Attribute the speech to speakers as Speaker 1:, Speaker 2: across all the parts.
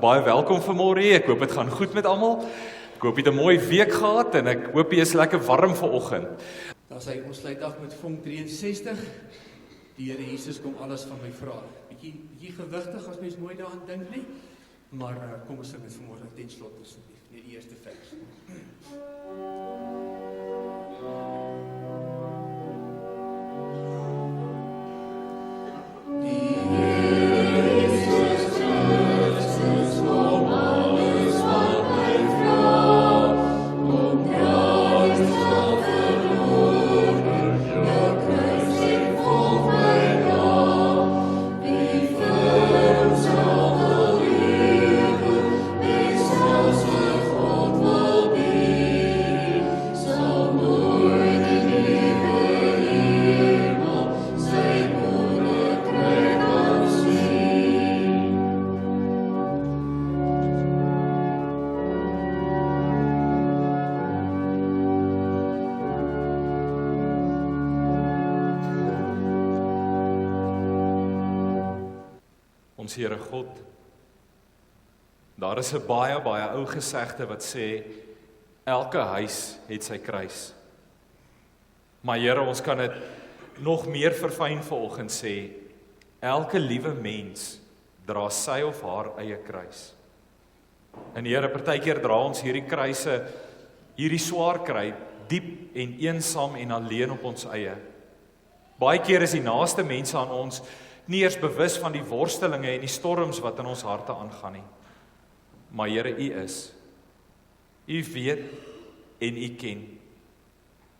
Speaker 1: Baie welkom vanmôre hier. Ek hoop dit gaan goed met almal. Ek hoop jy het 'n mooi week gehad en ek hoop jy is lekker warm vanoggend.
Speaker 2: Dan sê ons sluit af met Vonk 63. Die Here Jesus kom alles van my vra. Bietjie gewigtig as mens nooit daaraan dink nie. Maar kom ons sing dit vanmôre ten slotte asseblief, net die eerste vers.
Speaker 1: Ons Here God, daar is 'n baie ou gesegde wat sê, elke huis het sy kruis. Maar Here, ons kan dit nog meer verfyn vanoggend sê, elke liewe mens dra sy of haar eie kruis. En Here, partykeer dra ons hierdie kruise, hierdie swaar kry, diep en eensaam en alleen op ons eie. Baie keer is die naaste mense aan ons nie eers bewus van die worstelinge en die storms wat in ons harte aangaan nie. Maar Here, U is. U weet en U ken.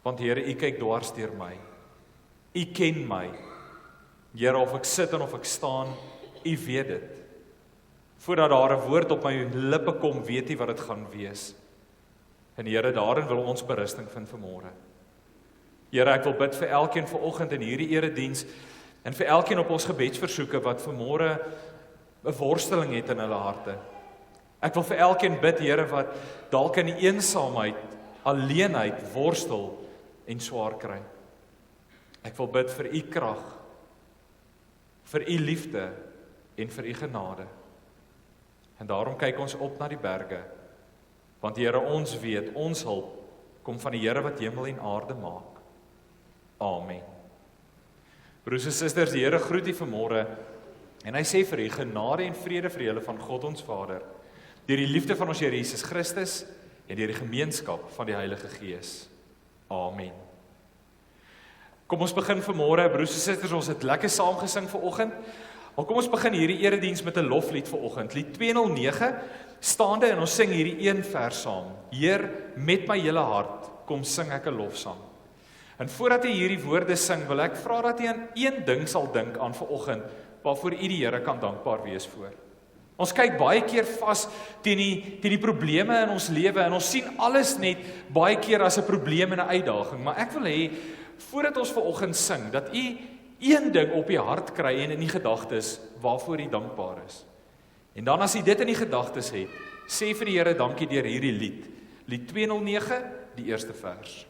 Speaker 1: Want Here, U kyk dwars deur my. U ken my. Here, of ek sit en of ek staan, U weet dit. Voordat daar 'n woord op my lippe kom, weet U wat dit gaan wees. En Here, daarin wil ons berusting vind vanmôre. Here, ek wil bid vir elkeen vanoggend in hierdie erediens en vir elkeen op ons gebedsversoeke wat vanmôre 'n worsteling het in hulle harte. Ek wil vir elkeen bid, Here, wat dalk in die eensaamheid, alleenheid worstel en swaar kry. Ek wil bid vir U krag, vir U liefde en vir U genade. En daarom kyk ons op na die berge, want Here, ons weet, ons hulp kom van die Here wat hemel en aarde maak. Amen. Broers en susters, die Here groet u vanmôre en hy sê vir u genade en vrede vir julle van God ons Vader deur die liefde van ons Here Jesus Christus en deur die gemeenskap van die Heilige Gees. Amen. Kom ons begin vanmôre, broers en susters, ons het lekker saam gesing vanoggend. Maar kom ons begin hierdie erediens met 'n loflied vanoggend. Lied 209, staande en ons sing hierdie een vers saam. Heer, met my hele hart, kom sing ek 'n lofsang. En voordat jy hierdie woorde sing, wil ek vra dat jy aan een ding sal dink aan vanoggend, waarvoor u die Here kan dankbaar wees voor. Ons kyk baie keer vas teen die probleme in ons lewe en ons sien alles net baie keer as 'n probleem en 'n uitdaging, maar ek wil hê voordat ons vanoggend sing, dat u een ding op die hart kry en in die gedagtes waarvoor u dankbaar is. En dan as u dit in die gedagtes het, sê vir die Here dankie deur hierdie lied. Lied 209, die eerste vers.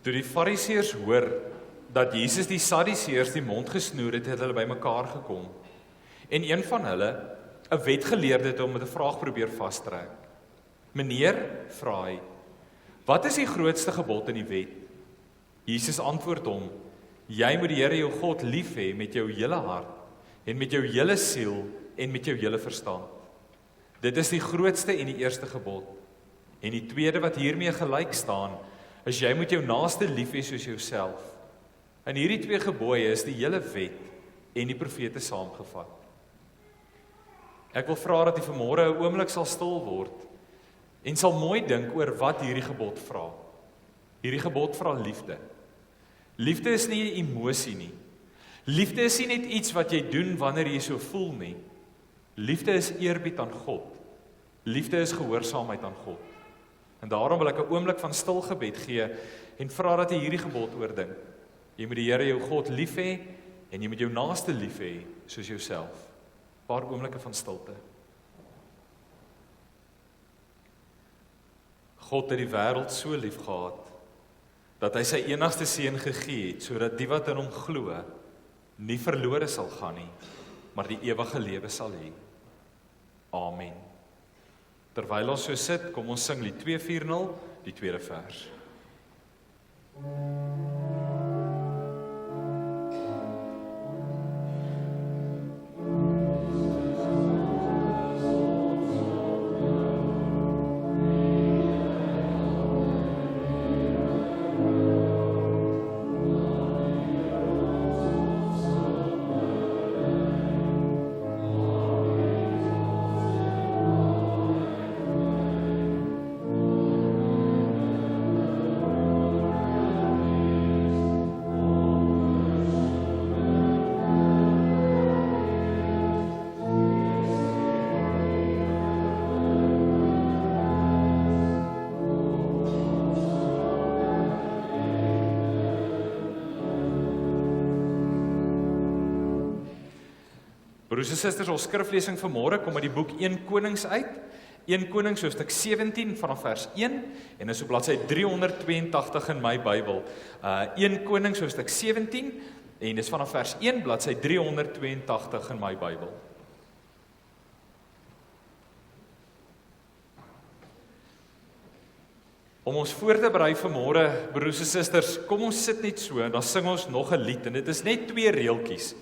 Speaker 1: Toe die Fariseërs hoor dat Jesus die Sadduseërs die mond gesnoer het, het hulle bymekaar gekom. En een van hulle, 'n wetgeleerde, het hom met 'n vraag probeer vastrek. Meneer, vra hy, wat is die grootste gebod in die wet? Jesus antwoord hom, jy moet die Here jou God lief hê met jou hele hart, en met jou hele siel, en met jou hele verstand. Dit is die grootste en die eerste gebod. En die tweede wat hiermee gelyk staan, is jy moet jou naaste lief hê soos jouself. En hierdie twee gebooie is die hele wet en die profete saamgevat. Ek wil vra dat jy vanmôre 'n oomblik sal stil word en sal mooi dink oor wat hierdie gebod vra. Hierdie gebod vra liefde. Liefde is nie 'n emosie nie. Liefde is nie net iets wat jy doen wanneer jy so voel nie. Liefde is eerbied aan God. Liefde is gehoorsaamheid aan God. En daarom wil ek 'n oomblik van stil gebed gee en vra dat jy hierdie gebod oordink. Jy moet die Here jou God lief hê en jy moet jou naaste lief hê soos jouself. 'n Paar oomblikke van stilte. God het die wêreld so lief gehad dat hy sy enigste seun gegee het sodat die wat in hom glo nie verlore sal gaan nie, maar die ewige lewe sal hê. Amen. Terwyl ons so sit, kom ons sing lied 240, die tweede vers. Broers en susters, ons skriflesing vanmôre kom uit die boek 1 Konings uit. 1 Konings hoofstuk 17 vanaf vers 1 en is op bladsy 382 in my Bybel. 1 Konings hoofstuk 17 en dis vanaf vers 1 bladsy 382 in my Bybel. Om ons voor te berei vanmôre, broers en susters, kom ons sit net so en dan sing ons nog 'n lied en dit is net 2 reeltjies.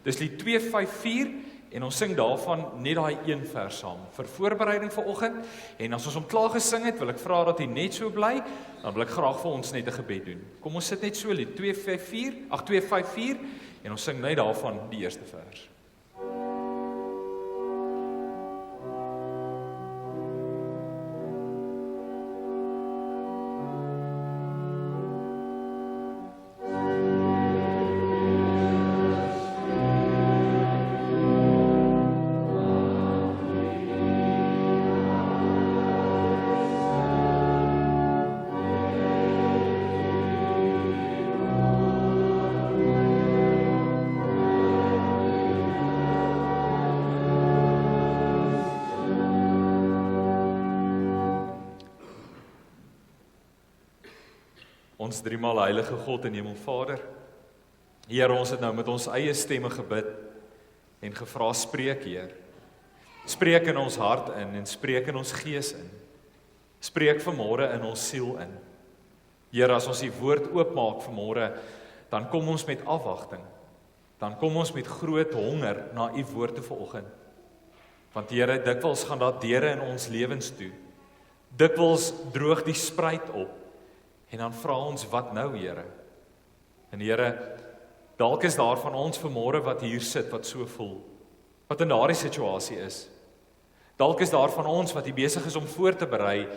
Speaker 1: Dis lied 254 en ons sing daarvan net daai een vers saam vir voorbereiding vir oggend. En as ons hom klaar gesing het, wil ek vra dat jy net so bly, dan wil ek graag vir ons net 'n gebed doen. Kom ons sit net so lied 254, En ons sing net daarvan die eerste vers. Ons driemaal heilige God en Hemelvader, Here, ons het nou met ons eie stemme gebid en gevra, spreek, Heer. Spreek in ons hart in en spreek in ons gees in. Spreek vanmôre in ons siel in. Here, as ons die woord oopmaak vanmôre, dan kom ons met afwagting. Dan kom ons met groot honger na u woord te vanoggend. Want Here, dikwels gaan daar deure in ons lewens toe. Dikwels droog die spruit op. En dan vra ons, wat nou, Here? En Here, dalk is daar van ons vanmôre wat hier sit, wat so voel, wat in daardie situasie is. Dalk is daar van ons wat hier besig is om voor te berei,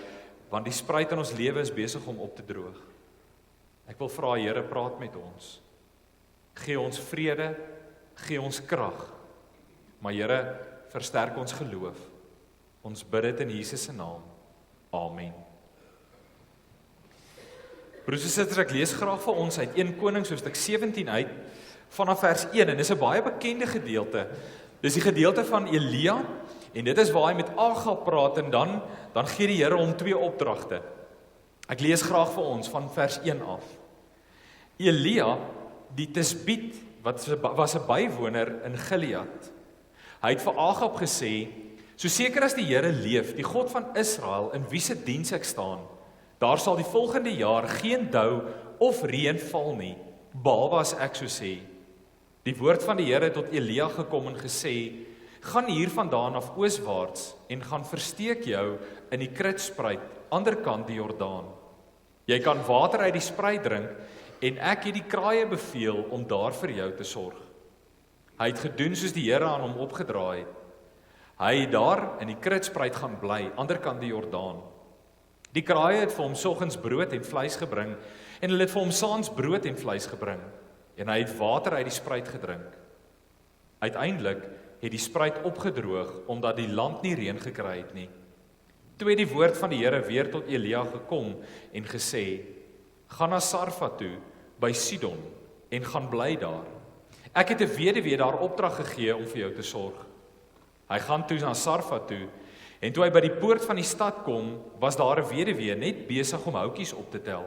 Speaker 1: want die spruit in ons lewe is besig om op te droog. Ek wil vra, Here, praat met ons. Gee ons vrede, gee ons krag. Maar Here, versterk ons geloof. Ons bid dit in Jesus se naam. Amen. Broers en susters, ek lees graag vir ons uit 1 Konings hoofstuk 17 uit, vanaf vers 1, en dis 'n baie bekende gedeelte. Dis die gedeelte van Elia, en dit is waar hy met Agab praat, en dan gee die Here hom 2 opdragte. Ek lees graag vir ons van vers 1 af. Elia, die Tisbiet, was 'n bywoner in Gilead. Hy het vir Agab gesê, so seker as die Here leef, die God van Israel, in wie se diens ek staan, daar sal die volgende jaar geen dou of reën val nie, behalwe as ek so sê. Die woord van die Here het tot Elia gekom en gesê, gaan hiervandaan af ooswaarts en gaan versteek jou in die Kritspruit, anderkant die Jordaan. Jy kan water uit die spruit drink en ek het die kraaie beveel om daar vir jou te sorg. Hy het gedoen soos die Here aan hom opgedra het. Hy het daar in die Kritspruit gaan bly, anderkant die Jordaan. Die kraaie het vir hom soggens brood en vleis gebring, en hulle het vir hom saans brood en vleis gebring, en hy het water uit die spruit gedrink. Uiteindelik het die spruit opgedroog, omdat die land nie reën gekry het nie. Toe het die woord van die Here weer tot Elia gekom en gesê, gaan na Sarfat toe, by Sidon, en gaan bly daar. Ek het 'n weduwee daar opdrag gegee om vir jou te sorg. Hy gaan toe na Sarfat toe, en toe hy by die poort van die stad kom, was daar 'n weduwee net besig om houtjies op te tel.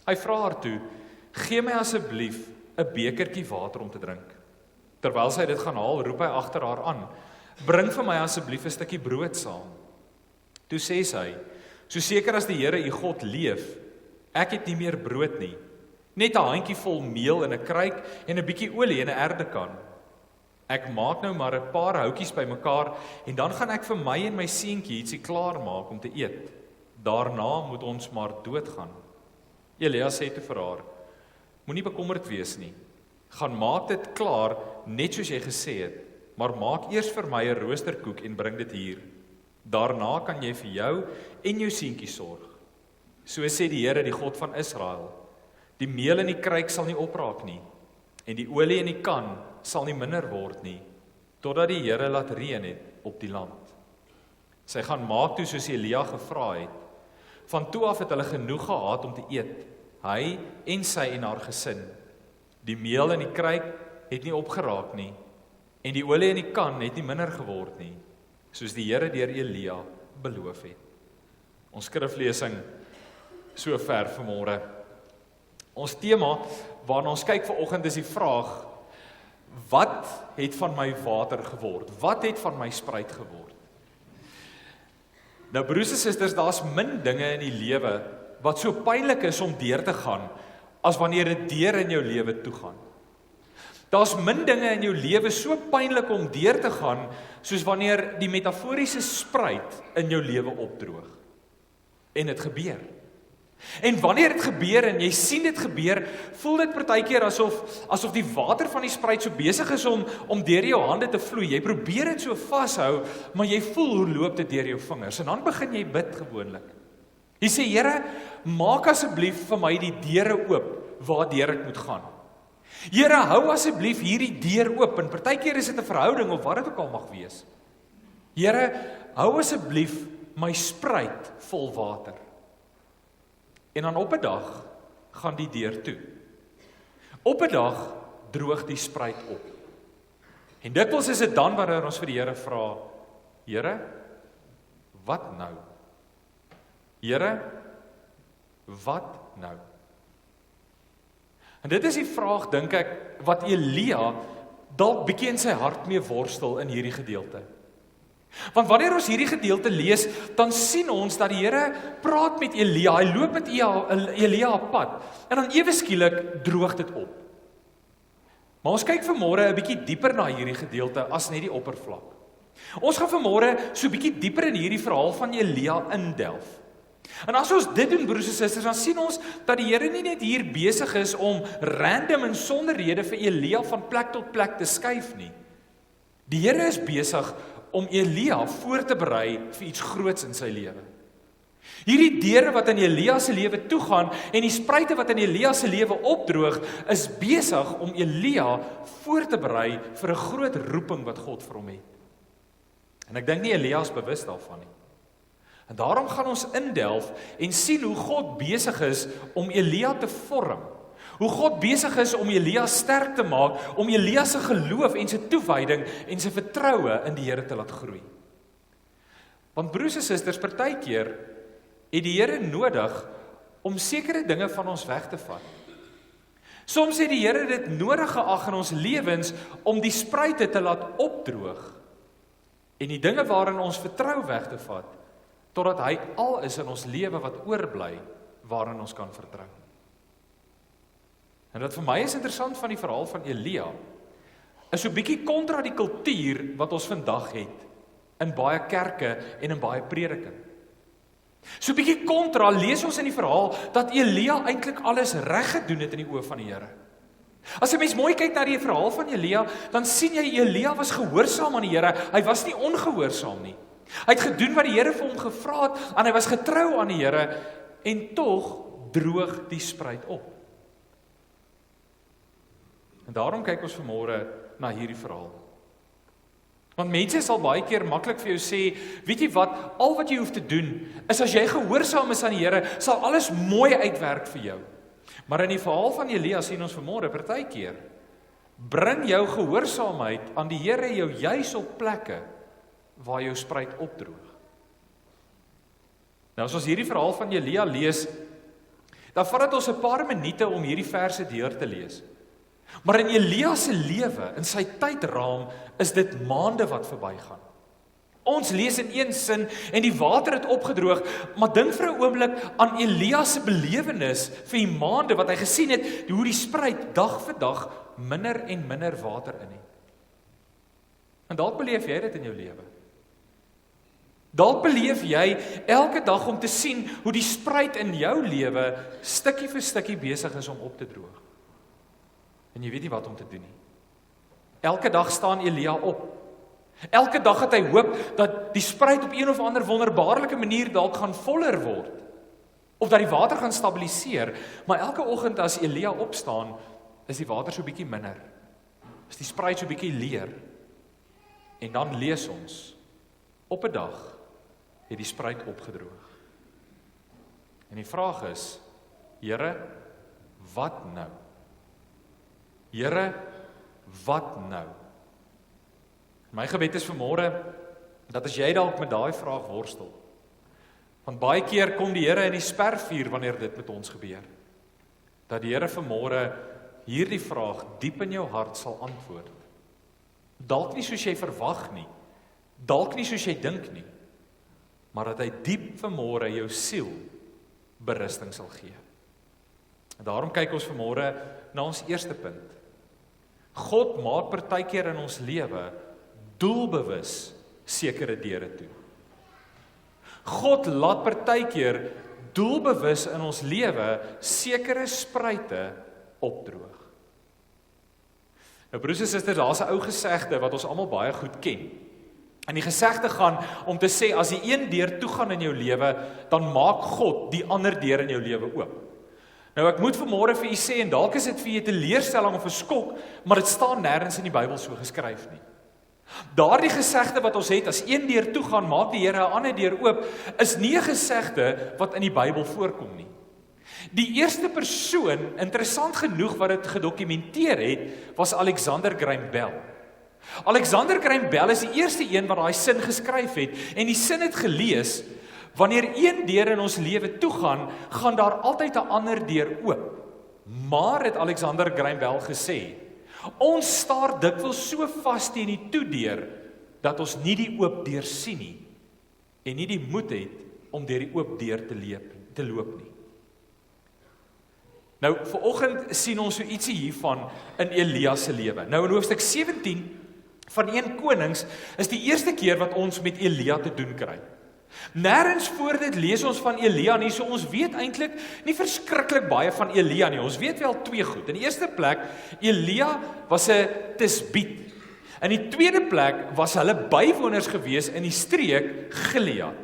Speaker 1: Hy vra haar toe, gee my asseblief 'n bekertjie water om te drink. Terwyl sy dit gaan haal, roep hy agter haar aan, bring vir my asseblief 'n stukkie brood saam. Toe sê sy, so seker as die Here u God leef, ek het nie meer brood nie, net 'n handjie vol meel in 'n kruik en 'n bietjie olie in 'n erdekan. Ek maak nou maar 'n paar houtjies bymekaar en dan gaan ek vir my en my seentjie ietsie klaar maak om te eet. Daarna moet ons maar doodgaan. Elia sê te vir haar, moenie bekommerd wees nie. Gaan maak dit klaar net soos jy gesê het, maar maak eers vir my 'n roosterkoek en bring dit hier. Daarna kan jy vir jou en jou seentjie sorg. So sê die Here, die God van Israel, die meel in die kruik sal nie opraak nie, en die olie in die kan sal nie minder word nie, totdat die Here laat reën het op die land. Sy gaan maak toe soos Elia gevra het. Van toe af het hulle genoeg gehad om te eet, hy en sy en haar gesin. Die meel in die kruik het nie opgeraak nie, en die olie in die kan het nie minder geword nie, soos die Here deur Elia beloof het. Ons skriflesing so ver vanmôre. Ons tema waarna ons kyk vanoggend is die vraag, wat het van my water geword? Wat het van my spruit geword? Nou broers en susters, daar's min dinge in die lewe wat so pynlik is om deur te gaan as wanneer 'n deur in jou lewe toegaan. Daar's min dinge in jou lewe so pynlik om deur te gaan soos wanneer die metaforiese spruit in jou lewe opdroog. En dit gebeur. En wanneer dit gebeur en jy sien dit gebeur, voel dit partykeer asof die water van die spruit so besig is om deur jou hande te vloei. Jy probeer dit so vashou, maar jy voel hoe loop dit deur jou vingers. En dan begin jy bid gewoonlik. Jy sê, Here, maak asseblief vir my die deure oop waardeur ek moet gaan. Here, hou asseblief hierdie deur oop. En partykeer is dit 'n verhouding of wat dit ook al mag wees. Here, hou asseblief my spruit vol water. En dan op 'n dag gaan die deur toe. Op 'n dag droog die spruit op. En dikwels is dit dan wanneer ons vir die Here vra, Here, wat nou? Here, wat nou? En dit is die vraag, dink ek, wat Elia dalk bietjie in sy hart mee worstel in hierdie gedeelte. Want wanneer ons hierdie gedeelte lees, dan sien ons dat die Here praat met Elia, hy loop met Elia op pad, en dan ewe skielik droog dit op. Maar ons kyk vanmôre 'n bietjie dieper na hierdie gedeelte as net die oppervlak. Ons gaan vanmôre so 'n bietjie dieper in hierdie verhaal van Elia indelf. En as ons dit doen, broers en susters, dan sien ons dat die Here nie net hier besig is om random en sonder rede vir Elia van plek tot plek te skuif nie. Die Here is besig om Elia voor te berei vir iets groots in sy lewe. Hierdie deure wat in Elia se lewe toegaan en die spruite wat in Elia se lewe opdroog, is besig om Elia voor te berei vir 'n groot roeping wat God vir hom het. En ek dink nie Elia is bewus daarvan nie. En daarom gaan ons indelf en sien hoe God besig is om Elia te vorm. Hoe God besig is om Elia sterk te maak, om Elia se geloof en sy toewyding en sy vertroue in die Here te laat groei. Want broers en susters, partykeer het die Here nodig om sekere dinge van ons weg te vat. Soms het die Here dit nodig geag in ons lewens om die spruite te laat opdroog en die dinge waarin ons vertrou weg te vat, totdat hy al is in ons lewe wat oorbly, waarin ons kan vertrou. En wat vir my is interessant van die verhaal van Elia, is so 'n bietjie kontra die kultuur wat ons vandag het, in baie kerke en in baie prediking. So 'n bietjie kontra lees ons in die verhaal, dat Elia eintlik alles reg gedoen het in die oë van die Here. As jy mens mooi kyk na die verhaal van Elia, dan sien jy Elia was gehoorsaam aan die Here, hy was nie ongehoorsaam nie. Hy het gedoen wat die Here vir hom gevra het, en hy was getrou aan die Here, en tog droog die spruit op. En daarom kyk ons vanmôre na hierdie verhaal. Want mense sal baie keer maklik vir jou sê, weet jy wat, al wat jy hoef te doen, is as jy gehoorsaam is aan die Here, sal alles mooi uitwerk vir jou. Maar in die verhaal van Elia sien ons vanmôre partykeer, bring jou gehoorsaamheid aan die Here jou juis op plekke waar jou spruit opdroog. Nou as ons hierdie verhaal van Elia lees, dan vat dit ons 'n paar minute om hierdie verse deur te lees. Maar in Elia se lewe, in sy tydraam, is dit maande wat verbygaan. Ons lees in een sin en die water het opgedroog, maar dink vir 'n oomblik aan Elia se belewenis vir die maande wat hy gesien het, hoe die spruit dag vir dag minder en minder water in het. En dalk beleef jy dit in jou lewe. Dalk beleef jy elke dag om te sien hoe die spruit in jou lewe stukkie vir stukkie besig is om op te droog. En jy weet nie wat om te doen nie. Elke dag staan Elia op. Elke dag het hy hoop dat die spruit op een of ander wonderbaarlike manier dalk gaan voller word. Of dat die water gaan stabiliseer. Maar elke oggend as Elia opstaan, is die water so bietjie minder. Is die spruit so bietjie leer. En dan lees ons, op 'n dag het die spruit opgedroog. En die vraag is, Here, wat nou? Here, wat nou? My gebed is vanmôre, dat as jy dalk met daai vraag worstel, want baie keer kom die Here in die spervuur wanneer dit met ons gebeur, dat die Here vanmôre hierdie vraag diep in jou hart sal antwoord. Dalk nie soos jy verwag nie, dalk nie soos jy dink nie, maar dat hy diep vanmôre jou siel berusting sal gee. En daarom kyk ons vanmôre na ons eerste punt. God maak partykeer in ons lewe doelbewus sekere deure toe. God laat partykeer doelbewus in ons lewe sekere spruite opdroog. Nou broers en susters, daar's 'n ou gesegde wat ons almal baie goed ken. En die gesegde gaan om te sê, as die een deur toegaan in jou lewe, dan maak God die ander deur in jou lewe oop. Nou ek moet vanmôre vir u sê, en dalk is dit vir u 'n teleurstelling of 'n skok, maar dit staan nêrens in die Bybel so geskryf nie. Daardie gesegde wat ons het, as een deur toegaan, maak die Here 'n ander deur oop, is nie 'n gesegde wat in die Bybel voorkom nie. Die eerste persoon, interessant genoeg wat dit gedokumenteer het, was Alexander Graham Bell. Alexander Graham Bell is die eerste een wat daai sin geskryf het, en die sin het gelees, wanneer een deur in ons lewe toegaan, gaan daar altyd 'n ander deur oop. Maar het Alexander Graham Bell gesê, ons staar dikwels so vas teen die toedeur, dat ons nie die oop deur sien nie, en nie die moed het om deur die oop deur te loop nie. Nou, vanoggend sien ons so ietsie hiervan in Elia se lewe. Nou in hoofstuk 17 van 1 Konings is die eerste keer wat ons met Elia te doen kry. Nêrens voor dit lees ons van Elia nie, so ons weet eintlik nie verskriklik baie van Elia nie. Ons weet wel 2 goed. In die eerste plek, Elia was 'n Tisbiet. In die tweede plek was hulle bywoners gewees in die streek Gilead.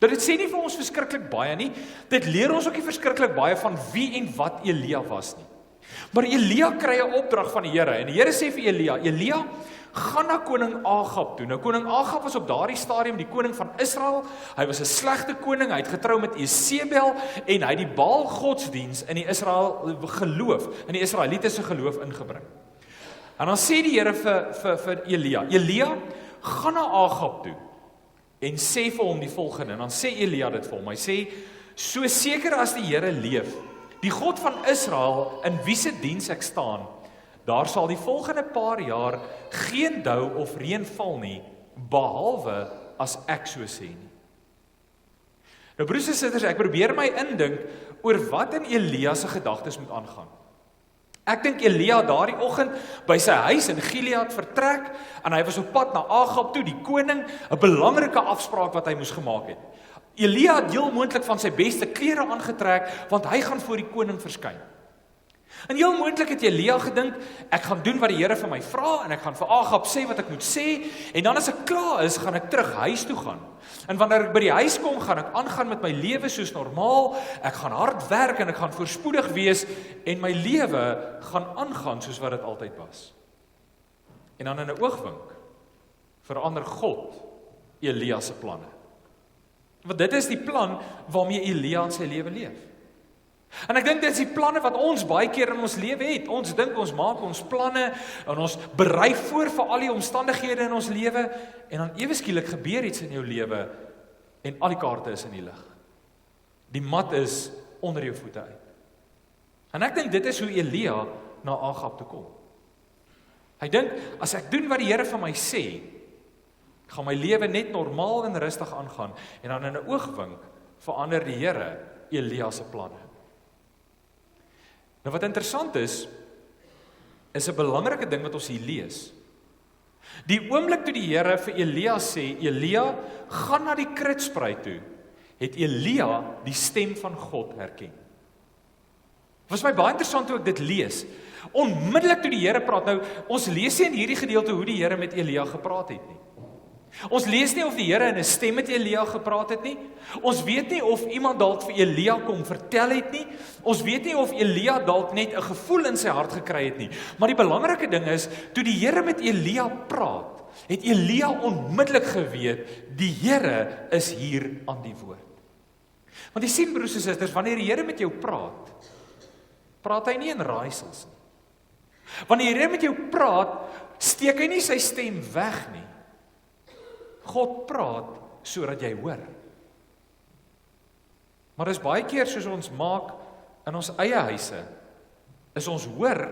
Speaker 1: Dit sê nie vir ons verskriklik baie nie. Dit leer ons ook nie verskriklik baie van wie en wat Elia was nie. Maar Elia kry 'n opdrag van die Here, en die Here sê vir Elia, Elia, gaan na koning Agab toe. Nou koning Agab was op daardie stadium die koning van Israel. Hy was 'n slegte koning, hy het getrou met Jezebel en hy het die Baal godsdiens in die Israel geloof, in die Israelitiese geloof ingebring. En dan sê die Here vir Elia, Elia, gaan na Agab toe en sê vir hom die volgende. En dan sê Elia dit vir hom. Hy sê, so seker as die Here leef, die God van Israel in wie se diens ek staan, daar sal die volgende paar jaar geen dou of reën val nie, behalwe as ek so sê nie. Nou broers en susters, ek probeer my indink oor wat in Elia se gedagtes moet aangaan. Ek dink Elia daardie oggend by sy huis in Gilead vertrek, en hy was op pad na Agab toe, die koning, 'n belangrike afspraak wat hy moes gemaak het. Elia het heel moontlik van sy beste klere aangetrek, want hy gaan voor die koning verskyn. En heel moontlik het Elia gedink, ek gaan doen wat die Here vir my vra, en ek gaan vir Agab sê wat ek moet sê, en dan as ek klaar is, gaan ek terug huis toe gaan. En wanneer ek by die huis kom, gaan ek aangaan met my lewe soos normaal, ek gaan hard werk en ek gaan voorspoedig wees, en my lewe gaan aangaan soos wat dit altyd was. En dan in 'n oogwink verander God Elia se planne. Want dit is die plan waarmee Elia in sy lewe leef. En ek dink dit is die planne wat ons baie keer in ons lewe het. Ons dink ons maak ons planne en ons berei voor vir al die omstandighede in ons lewe, en dan ewe skielik gebeur iets in jou lewe en al die kaarte is in die lig. Die mat is onder jou voete uit. En ek dink dit is hoe Elia na Agab toe kom. Hy dink, as ek doen wat die Here vir my sê, gaan my lewe net normaal en rustig aangaan, en dan in 'n oogwink verander die Here Elia se planne. Nou wat interessant is 'n belangrike ding wat ons hier lees. Die oomblik toe die Here vir Elia sê, Elia, gaan na die kritspruit toe, het Elia die stem van God herken. Het was my baie interessant toe ek dit lees. Onmiddellik toe die Here praat, nou, ons lees nie in hierdie gedeelte hoe die Here met Elia gepraat het nie. Ons lees nie of die Here in 'n stem met Elia gepraat het nie. Ons weet nie of iemand dalk vir Elia kom vertel het nie. Ons weet nie of Elia dalk net 'n gevoel in sy hart gekry het nie. Maar die belangrike ding is, toe die Here met Elia praat, het Elia onmiddellik geweet, die Here is hier aan die woord. Want jy sien broers en susters, wanneer die Here met jou praat, praat hy nie in raaisels nie. Wanneer die Here met jou praat, steek hy nie sy stem weg nie. God praat sodat jy hoor. Maar dis baie keer soos ons maak in ons eie huise, is ons hoor,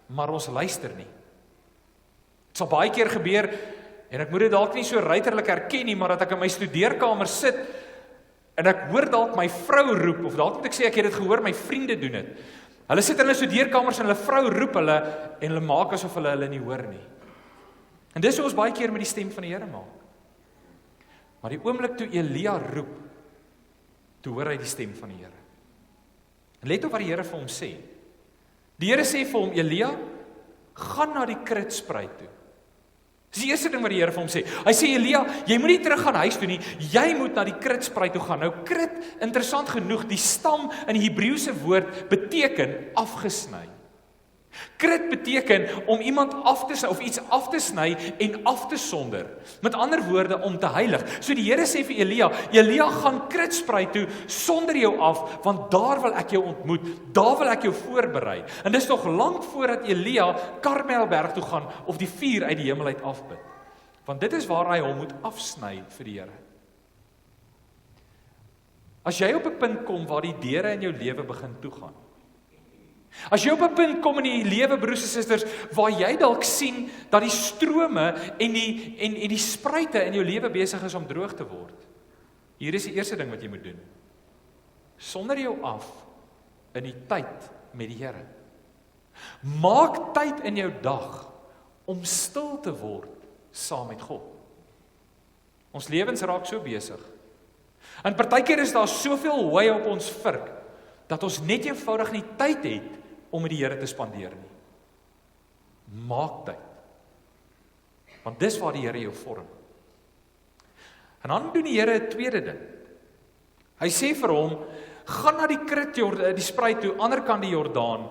Speaker 1: maar ons luister nie. Dit sal baie keer gebeur, en ek moet dit dalk nie so ruiterlik erken nie, maar dat ek in my studeerkamer sit, en ek hoor dalk my vrou roep, of dalk moet ek sê, ek het dit gehoor, my vriende doen dit. Hulle sit in hulle studeerkamers en hulle vrou roep hulle, en hulle maak asof hulle nie hoor nie. En dis hoe ons baie keer met die stem van die Here maak. Maar die oomblik toe Elia roep, toe hoor hy die stem van die Here. En let op wat die Here vir hom sê. Die Here sê vir hom, Elia, gaan na die Kritspruit toe. Dis die eerste ding wat die Here vir hom sê. Hy sê, Elia, jy moet nie terug gaan huis toe nie, jy moet na die Kritspruit toe gaan. Nou Krit, interessant genoeg, die stam in die Hebreëse woord beteken afgesny. Krit beteken om iemand af te sny, of iets af te sny en af te sonder. Met ander woorde, om te heilig. So die Here sê vir Elia, Elia gaan Kritspruit toe sonder jou af, want daar wil ek jou ontmoet, daar wil ek jou voorberei. En dis nog lank voordat Elia Karmelberg toe gaan, of die vuur uit die hemel uit afbid. Want dit is waar hy hom moet afsny vir die Here. As jy op 'n punt kom waar die deure in jou lewe begin toegaan, as jy op 'n punt kom in die lewe, broers en susters, waar jy dalk sien dat die strome en die spruite in jou lewe besig is om droog te word. Hier is die eerste ding wat jy moet doen. Sonder jou af in die tyd met die Here. Maak tyd in jou dag om stil te word saam met God. Ons lewens raak so besig. En partykeer is daar soveel hooi op ons vurk, dat ons net eenvoudig nie tyd het om met die Here te spandeer nie. Maak tyd. Want dis waar die Here jou vorm. En dan doen die Here 'n tweede ding. Hy sê vir hom, gaan na die spruit toe, ander kant die Jordaan,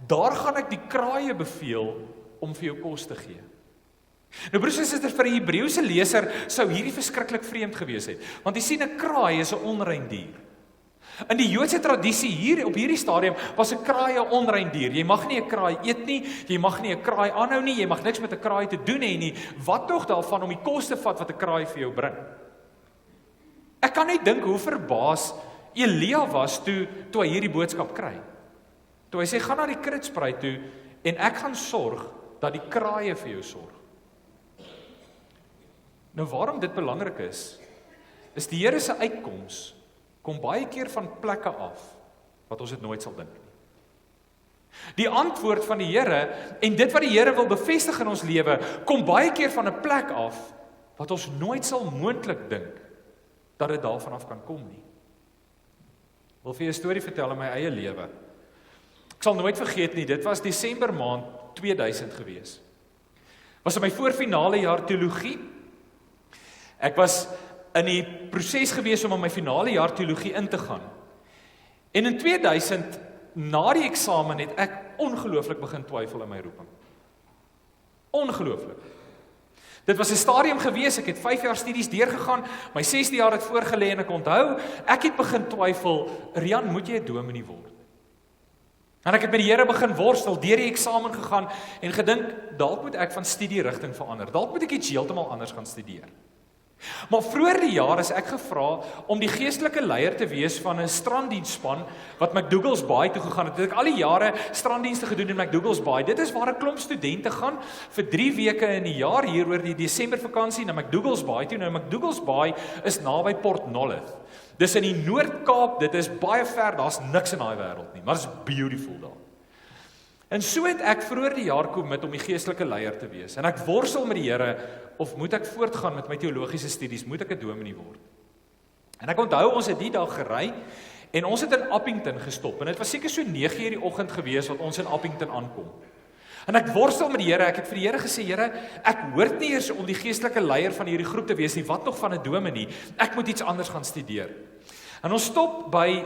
Speaker 1: daar gaan ek die kraaie beveel om vir jou kos te gee. Nou broers en susters, vir 'n Hebreëse leser sou hierdie verskriklik vreemd gewees het, want jy sien 'n kraai is 'n onrein dier. In die Joodse tradisie hier op hierdie stadium was 'n kraai 'n onrein dier. Jy mag nie 'n kraai eet nie, jy mag nie 'n kraai aanhou nie, jy mag niks met 'n kraai te doen hê nie. Wat tog daarvan om die kos te vat wat 'n kraai vir jou bring? Ek kan net dink hoe verbaas Elia was toe hy hierdie boodskap kry. Toe hy sê, gaan na die Kritspruit toe en ek gaan sorg dat die kraaie vir jou sorg. Nou waarom dit belangrik is die Here se uitkoms kom baie keer van plekke af wat ons dit nooit sal dink nie. Die antwoord van die Here en dit wat die Here wil bevestig in ons lewe, kom baie keer van 'n plek af wat ons nooit sal moontlik dink dat dit daarvan af kan kom nie. Ek wil vir jou 'n storie vertel in my eie lewe. Ek sal nooit vergeet nie, dit was Desember maand 2000 gewees. Was in my voorfinale jaar teologie. Ek was in die proses gewees om in my finale jaar teologie in te gaan. En in 2000, na die eksamen, het ek ongelooflik begin twyfel in my roeping. Ongelooflik. Dit was 'n stadium gewees, ek het 5 jaar studies deurgegaan, my 6de jaar het voorgelê en ek onthou, ek het begin twyfel, Rian, moet jy 'n dominee word? En ek het met die Here begin worstel, deur die eksamen gegaan en gedink, dalk moet ek van studierigting verander, dalk moet ek iets heeltemal anders gaan studeer. Maar vroeër die jaar is ek gevra om die geestelike leier te wees van 'n stranddiensspan wat McDougall's Bay toe gegaan het. Ek al die jare stranddienste gedoen in McDougall's Bay. Dit is waar 'n klomp studente gaan vir 3 weke in die jaar hier oor die Desembervakansie na McDougall's Bay toe. Nou McDougall's Bay is naby Port Nolloth. Dis in die Noord-Kaap, dit is baie ver, daar's niks in daai wêreld nie, maar dit is beautiful daar. En so het ek vroeër die jaar kommit om die geestelike leier te wees. En ek worstel met die Here, of moet ek voortgaan met my teologiese studies, moet ek 'n dominee word? En ek onthou, ons het die dag gery, en ons het in Appington gestop, en dit was seker so 9:00 die oggend gewees, wat ons in Appington aankom. En ek worstel met die Here, ek het vir die Here gesê, Here, ek hoort nie eers om die geestelike leier van hierdie groep te wees nie, wat nog van 'n dominee, ek moet iets anders gaan studeer. En ons stop by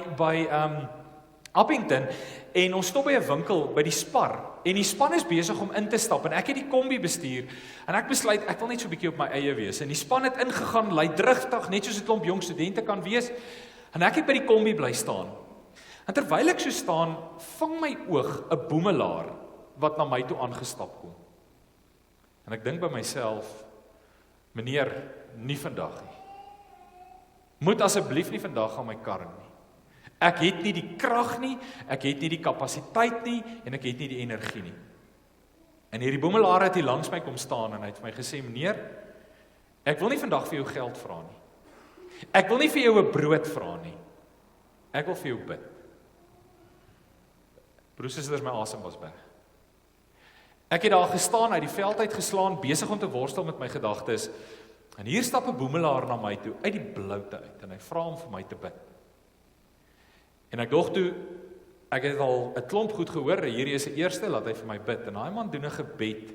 Speaker 1: Appington, en ons stop by 'n winkel, by die Spar, en die span is besig om in te stap, en ek het die kombi bestuur, en ek besluit, ek wil net so 'n bietjie op my eie wees, en die span het ingegaan, luidrigtig, net soos 'n klomp jong studente kan wees, en ek het by die kombi bly staan. En terwyl ek so staan, vang my oog 'n boemelaar, wat na my toe aangestap kom. En ek dink by myself, meneer, nie vandag nie. Moet asseblief nie vandag aan my kar nie. Ek het nie die krag nie, ek het nie die kapasiteit nie, en ek het nie die energie nie. En hierdie boemelaar het hier langs my kom staan, en hy het vir my gesê, meneer, ek wil nie vandag vir jou geld vra nie. Ek wil nie vir jou 'n brood vra nie. Ek wil vir jou bid. Broers en susters, my asem was weg. Ek het daar gestaan, uit die veld uit geslaan, besig om te worstel met my gedagtes, en hier stap 'n boemelaar na my toe, uit die bloute uit, en hy vra om vir my te bid. En ek dog toe, ek het al 'n klomp goed gehoor, hierdie is die eerste, laat hy vir my bid. En daai man doen 'n gebed,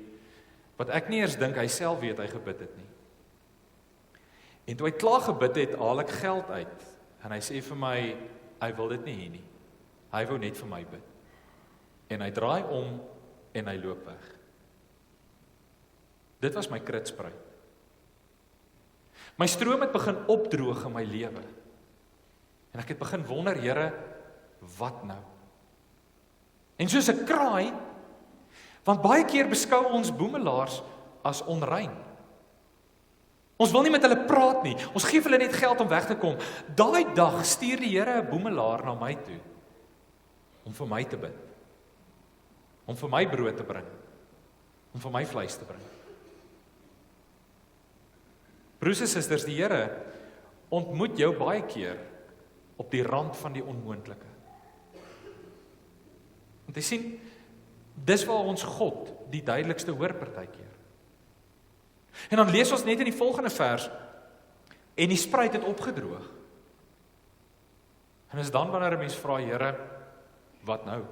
Speaker 1: wat ek nie eers dink hy self weet hy gebid het nie. En toe hy klaar gebid het, haal ek geld uit, en hy sê vir my, hy wil dit nie hê nie. Hy wou net vir my bid. En hy draai om, en hy loop weg. Dit was my kritspruit. My stroom het begin opdroog in my lewe. En ek het begin wonder, Here, wat nou? En soos 'n kraai, want baie keer beskou ons boemelaars as onrein. Ons wil nie met hulle praat nie. Ons gee hulle net geld om weg te kom. Daai dag stuur die Here 'n boemelaar na my toe om vir my te bid. Om vir my brood te bring. Om vir my vleis te bring. Broers en susters, die Here ontmoet jou baie keer op die rand van die onmoontlike. Want jy sien, dis waar ons God die duidelikste hoor partykeer. En dan lees ons net in die volgende vers, en die spruit het opgedroog. En is dan wanneer 'n mens vra, Here, wat nou?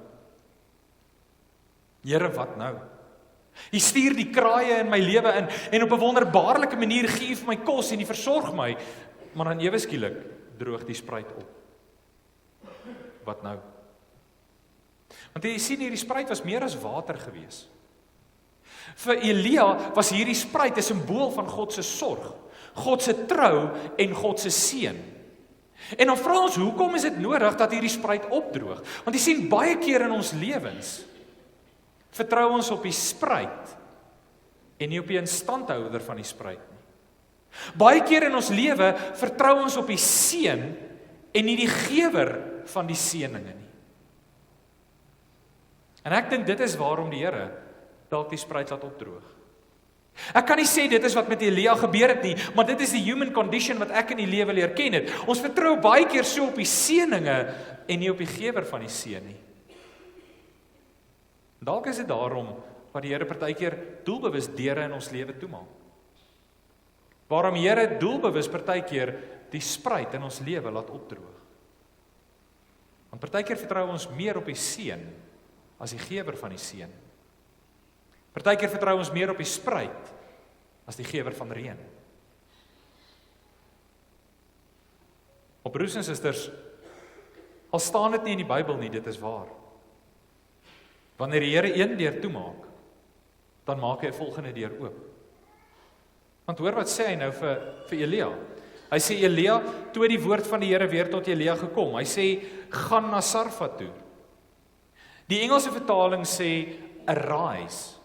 Speaker 1: Here, wat nou? U stuur die kraaie in my lewe in, en op 'n wonderbaarlike manier gee U vir my kos en U versorg my, maar dan ewe skielik droog die spruit op. Wat nou? Want jy sien, hierdie spruit was meer as water gewees. Vir Elia was hierdie spruit 'n simbool van God se sorg, God se trou en God se seën. En dan vra ons, hoekom is dit nodig dat hierdie spruit opdroog? Want jy sien, baie keer in ons lewens vertrou ons op die spruit en nie op die instandhouder van die spruit nie. Baie keer in ons lewe vertrou ons op die seën en nie die gewer van die seëninge nie. En ek dink dit is waarom die Here dalk die spruit laat opdroog. Ek kan nie sê dit is wat met Elia gebeur het nie, maar dit is die human condition wat ek in die lewe leer ken het. Ons vertrou baie keer so op die seëninge en nie op die gewer van die seën nie. Dalk is dit daarom wat die Here partykeer doelbewus deure in ons lewe toemaak. Waarom die Here doelbewus partykeer die spruit in ons lewe laat opdroog. Want partykeer vertrou ons meer op die seën as die gewer van die seën. Partykeer vertrou ons meer op die spruit as die gewer van reën. Op broers en susters, al staan dit nie in die Bybel nie, dit is waar. Wanneer die Here een deur toemaak, dan maak hy 'n volgende deur oop. Want hoor wat sê hy nou vir Elia? Hy sê, Elia, toe het die woord van die Here weer tot Elia gekom. Hy sê, gaan na Sarfat toe. Die Engelse vertaling sê, arise.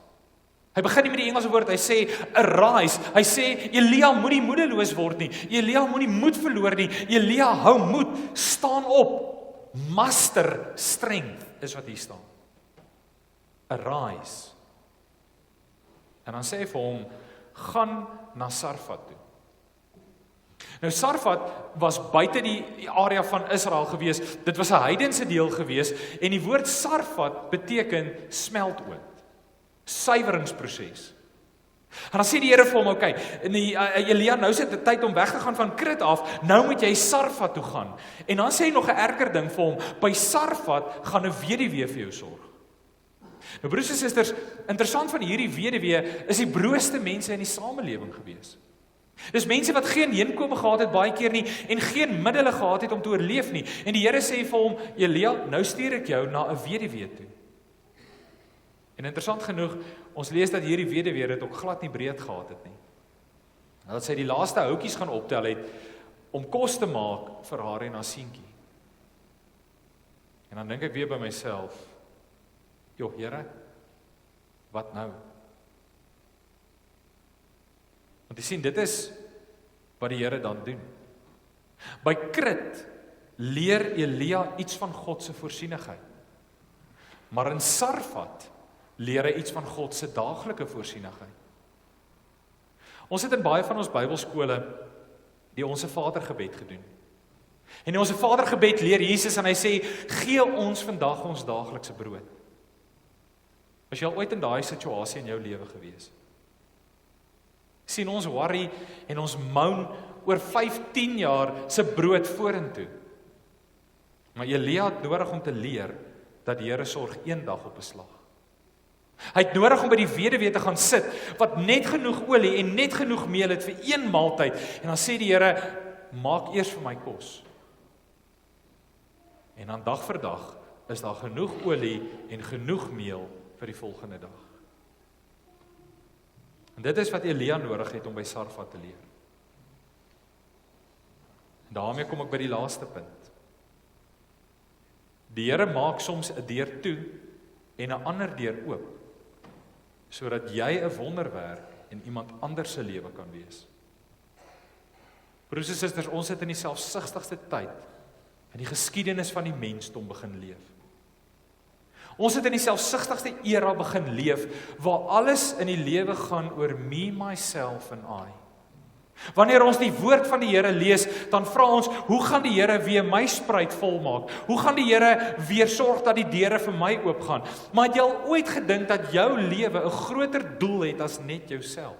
Speaker 1: Hy begin nie met die Engelse woord, hy sê, arise. Hy sê, Elia moenie moedeloos word nie. Elia moenie moed verloor nie. Elia, hou moed, staan op. Master strength is wat hier staan. Arise. En dan sê hy vir hom, gaan na Sarfat toe. Nou Sarfat was buite die area van Israel gewees. Dit was 'n heidense deel gewees en die woord Sarfat beteken smeltoond. Suiweringsproses. En dan sê die Here vir hom, okay, Elia, nou is dit tyd om weg te gaan van Krit af. Nou moet jy Sarfat toe gaan. En dan sê hy nog 'n erger ding vir hom, by Sarfat gaan 'n weduwee vir jou sorg. Nou broers en susters, interessant van hierdie weduwee is die broosste mense in die samelewing gewees. Dis mense wat geen heenkome gehad het baie keer nie en geen middele gehad het om te oorleef nie. En die Here sê vir hom, Elia, nou stuur ek jou na 'n weduwee toe. En interessant genoeg, ons lees dat hierdie weduwee dit ook glad nie breed gehad het nie. Dat sy die laaste houtjies gaan optel het om kos te maak vir haar en haar seentjie. En dan dink ek weer by myself, joh, Here, wat nou? Want jy sien, dit is wat die Here dan doen. By Krit leer Elia iets van God se voorsienigheid. Maar in Sarfat leer hy iets van God se daaglike voorsienigheid. Ons het in baie van ons Bybelskole die Onse Vader gebed gedoen. En in Onse Vader gebed leer Jesus en hy sê, gee ons vandag ons daaglikse brood. Was jy al ooit in daai situasie in jou lewe gewees? Sien ons worry en ons moan oor 15 jaar se brood vorentoe. Maar Elia het nodig om te leer dat die Here sorg een dag op 'n slag. Hy het nodig om by die weduwee te gaan sit wat net genoeg olie en net genoeg meel het vir een maaltyd en dan sê die Here, maak eers vir my kos. En dan dag vir dag is daar genoeg olie en genoeg meel vir die volgende dag. En dit is wat Elia nodig het om by Sarfat te leer. En daarmee kom ek by die laaste punt. Die Here maak soms 'n deur toe en 'n ander deur oop, sodat jy 'n wonderwerk in iemand anders se lewe kan wees. Broers en susters, ons het in die selfsugtigste tyd in die geskiedenis van die mensdom begin leef. Ons het in die selfsugtigste era begin leef, waar alles in die lewe gaan oor me, myself en I. Wanneer ons die woord van die Here lees, dan vra ons, hoe gaan die Here weer my spruit volmaak? Hoe gaan die Here weer sorg dat die deure vir my oopgaan? Maar het jy al ooit gedink dat jou lewe 'n groter doel het as net jouself?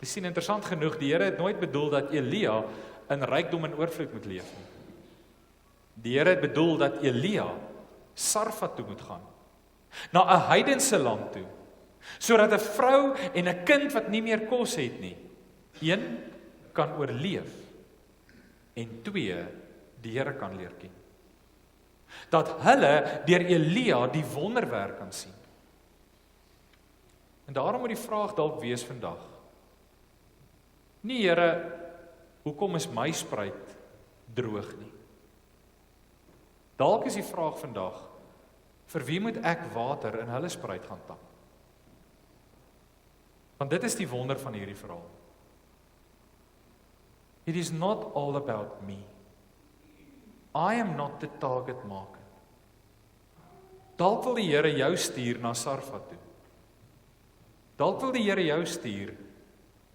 Speaker 1: Jy sien, interessant genoeg, die Here het nooit bedoel dat Elia in rykdom en oorvloed moet leef nie. Die Here het bedoel dat Elia Sarfat toe moet gaan, na 'n heidense land toe, sodat 'n vrou en 'n kind wat nie meer kos het nie, 1 kan oorleef en 2 die Here kan leer ken. Dat hulle deur Elia die wonderwerk kan sien. En daarom moet die vraag dalk wees vandag: nie Here, hoekom is my spruit droog nie? Dalk is die vraag vandag: vir wie moet ek water in hulle spruit gaan tap? Want dit is die wonder van hierdie verhaal. It is not all about me. I am not the target market. Dalk wil die Here jou stuur na Sarfat toe. Dalk wil die Here jou stuur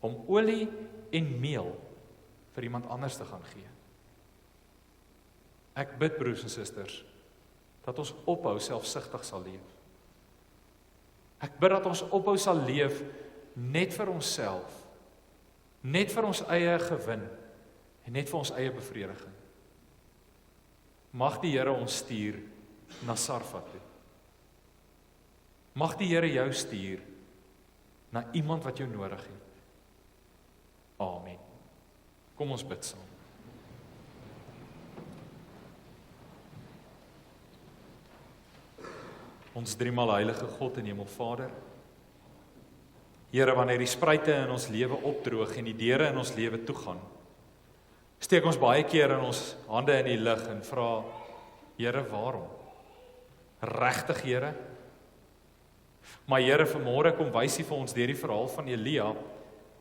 Speaker 1: om olie en meel vir iemand anders te gaan gee. Ek bid, broers en susters, dat ons ophou selfsugtig sal leef. Ek bid dat ons ophou sal leef net vir onsself, net vir ons eie gewin en net vir ons eie bevrediging. Mag die Here ons stuur na Sarfat toe. Mag die Here jou stuur na iemand wat jou nodig het. Amen. Kom ons bid saam. Ons driemaal heilige God en Hemelvader, Here, wanneer die spruite in ons lewe opdroog en die deure in ons lewe toegaan, steek ons baie keer in ons hande in die lug en vra, Here, waarom? Regtig, Here? Maar Here, vanmôre kom wys U vir ons deur die verhaal van Elia,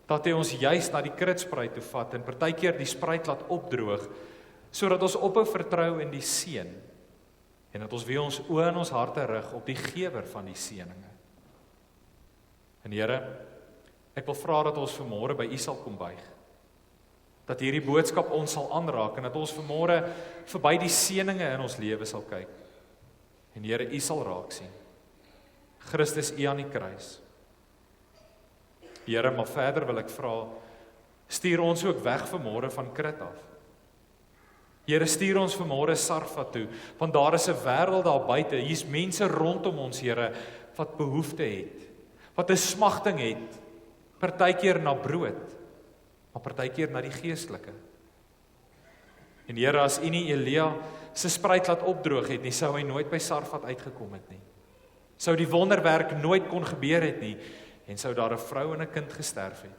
Speaker 1: dat hy ons juis na die kritspruit toe vat en partykeer die spruit laat opdroog, sodat ons ophou vertrou in die seën en dat ons weer ons oë en ons harte rig op die gewer van die seëninge. En Here, ek wil vra dat ons vanmôre by U sal kom buig. Dat hierdie boodskap ons sal aanraak en dat ons vanmôre verby die seëninge in ons lewe sal kyk. En Here, U sal raak sien. Christus, U aan die kruis. Here, maar verder wil ek vra, stuur ons ook weg vanmôre van Krit af. Here, stuur ons vanmôre Sarfat toe, want daar is 'n wêreld daar buite. Hier's mense rondom ons, Here, wat behoefte het, wat 'n smagting het, partykeer na brood, maar partykeer na die geestelike. En Here, as U nie Elia se spruit laat opdroog het nie, sou hy nooit by Sarfat uitgekom het nie. Sou die wonderwerk nooit kon gebeur het nie, en sou daar 'n vrou en 'n kind gesterf het.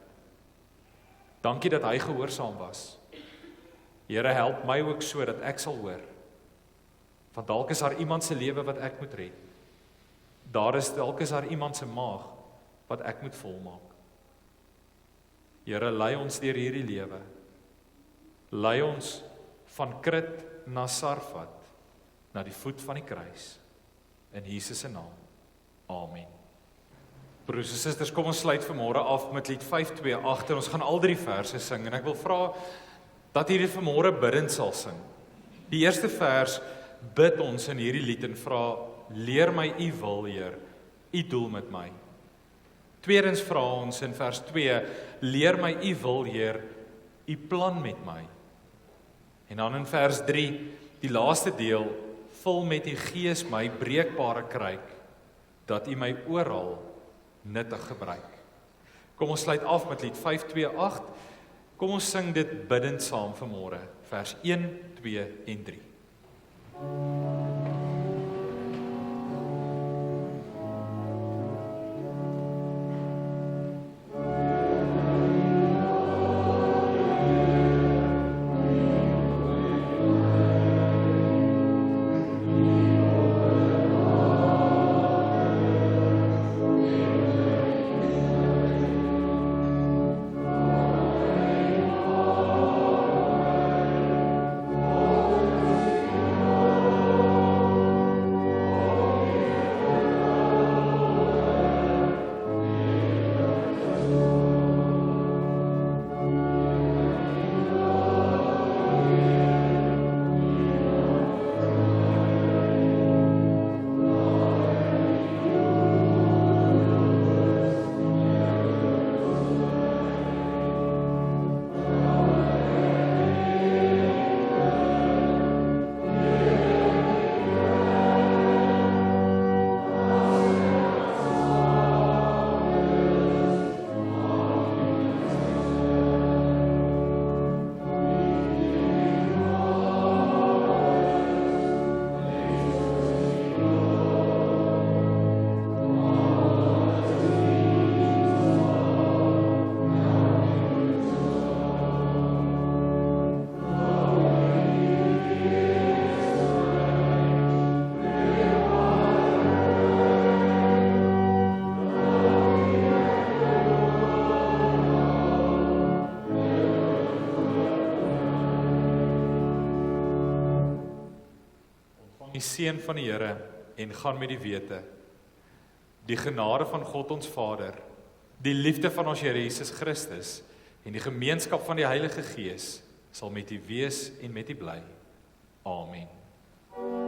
Speaker 1: Dankie dat hy gehoorsaam was. Here, help my ook so dat ek sal hoor. Want dalk is daar iemand se lewe wat ek moet red. Dalk is daar iemand se maag wat ek moet volmaak. Here, lei ons deur hierdie lewe. Lei ons van Krit na Sarfat, na die voet van die kruis. In Jesus se naam. Amen. Broers en susters, kom ons sluit vanmôre af met lied 528 en ons gaan al 3 verse sing en ek wil vra dat hierdie vanmôre bidend sal sing. Die eerste vers bid ons in hierdie lied en vra, leer my U wil, Heer, U doel met my. Tweedens vra ons in vers 2, leer my U wil, Heer, U plan met my. En dan in vers 3, die laaste deel, vul met die Gees my breekbare kruik, dat U my oral nuttig gebruik. Kom ons sluit af met lied 528, kom ons sing dit bidend saam vanmôre, vers 1, 2 en 3. Die seën van die Here en gaan met die wete, die genade van God ons Vader, die liefde van ons Here Jesus Christus en die gemeenskap van die Heilige Gees sal met U wees en met U bly. Amen.